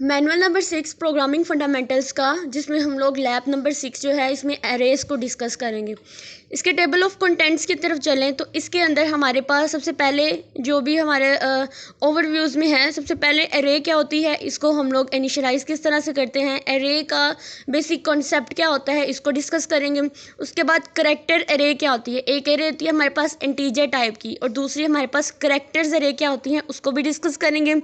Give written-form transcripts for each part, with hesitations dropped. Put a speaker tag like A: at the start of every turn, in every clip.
A: Manual number 6 programming fundamentals का, जिसमें हम लोग लैब नंबर 6 जो है इसमें एरेज को डिस्कस करेंगे। इसके टेबल ऑफ कंटेंट्स की तरफ चलें तो इसके अंदर हमारे पास सबसे पहले जो भी हमारे ओवरव्यूज़ में है, सबसे पहले एरे क्या होती है, इसको हम लोग इनिशियलाइज़ किस तरह से करते हैं, एरे का बेसिक कॉन्सेप्ट क्या होता है, इसको डिस्कस करेंगे। उसके बाद करैक्टर एरे क्या होती है, एक एरे होती है हमारे पास इंटीजर टाइप की और दूसरी हमारे पास करैक्टर्स एरे क्या होती हैं, उसको भी डिस्कस करेंगे।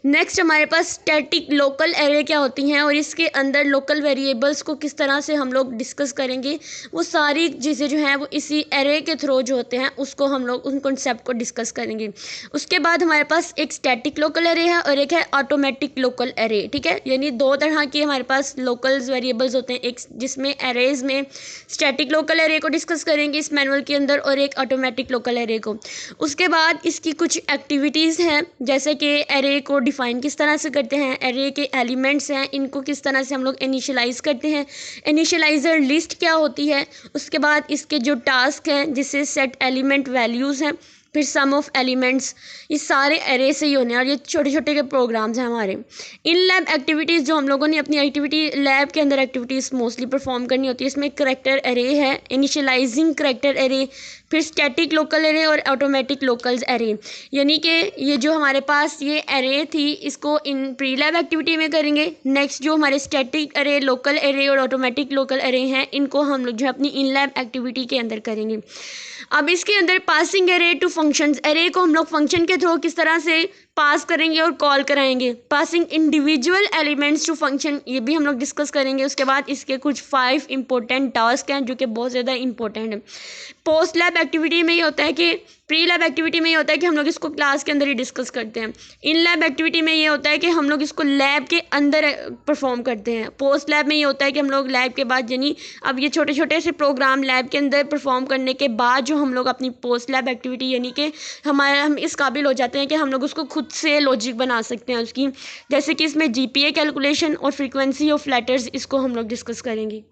A: नेक्स्ट हमारे पास स्टैटिक लोकल एरे क्या होती हैं और इसके अंदर लोकल वेरिएबल्स को किस तरह से हम लोग डिस्कस करेंगे। वो सारी चीज़ें जो हैं वो इसी एरे के थ्रू जो होते हैं उसको हम लोग उन कॉन्सेप्ट को डिस्कस करेंगे। उसके बाद हमारे पास एक स्टैटिक लोकल एरे है और एक है ऑटोमेटिक लोकल एरे। ठीक है, यानी दो तरह के हमारे पास लोकल्स वेरिएबल्स होते हैं, एक जिसमें एरेज में स्टैटिक लोकल एरे को डिस्कस करेंगे इस मैनुअल के अंदर और एक ऑटोमेटिक लोकल एरे को। उसके बाद इसकी कुछ एक्टिविटीज़ हैं, जैसे कि एरे को डिफ़ाइन किस तरह से करते हैं, एरे के एलिमेंट्स हैं इनको किस तरह से हम लोग इनिशियलाइज़ करते हैं, इनिशियलाइज़र लिस्ट क्या होती है। उसके बाद इसके जो टास्क हैं जिससे सेट एलिमेंट वैल्यूज़ हैं, फिर सम ऑफ एलिमेंट्स, ये सारे एरे से ही होने हैं और ये छोटे छोटे के प्रोग्राम्स हैं हमारे। इन लैब एक्टिविटीज़ जो हम लोगों ने अपनी एक्टिविटी लैब के अंदर एक्टिविटीज़ मोस्टली परफॉर्म करनी होती है, इसमें करैक्टर एरे है, इनिशियलाइजिंग करैक्टर एरे, फिर स्टैटिक लोकल एरे और ऑटोमेटिक लोकल्स एरे। यानी कि ये जो हमारे पास ये एरे थी इसको इन प्री लैब एक्टिविटी में करेंगे। नेक्स्ट जो हमारे स्टैटिक एरे, लोकल एरे और ऑटोमेटिक लोकल एरे हैं इनको हम लोग जो है अपनी इन लैब एक्टिविटी के अंदर करेंगे। अब इसके अंदर passing array to functions, array को हम लोग फंक्शन के थ्रू किस तरह से पास करेंगे और कॉल कराएंगे। Passing individual elements to function, ये भी हम लोग डिस्कस करेंगे। उसके बाद इसके कुछ 5 इंपॉर्टेंट टास्क हैं जो कि बहुत ज़्यादा इंपॉर्टेंट है। पोस्ट लैब एक्टिविटी में ये होता है कि प्री लैब एक्टिविटी में ये होता है कि हम लोग इसको क्लास के अंदर ही डिस्कस करते हैं। इन लैब एक्टिविटी में ये होता है कि हम लोग इसको लैब के अंदर परफॉर्म करते हैं। पोस्ट लैब में ये होता है कि हम लोग लैब के बाद, यानी अब ये छोटे छोटे से प्रोग्राम लैब के अंदर परफॉर्म करने के बाद जो हम लोग अपनी पोस्ट लैब एक्टिविटी, यानी कि हम इस काबिल हो जाते हैं कि हम लोग उसको खुद से लॉजिक बना सकते हैं उसकी, जैसे कि इसमें GPA कैलकुलेशन और फ्रीक्वेंसी ऑफ लेटर्स, इसको हम लोग डिस्कस करेंगे।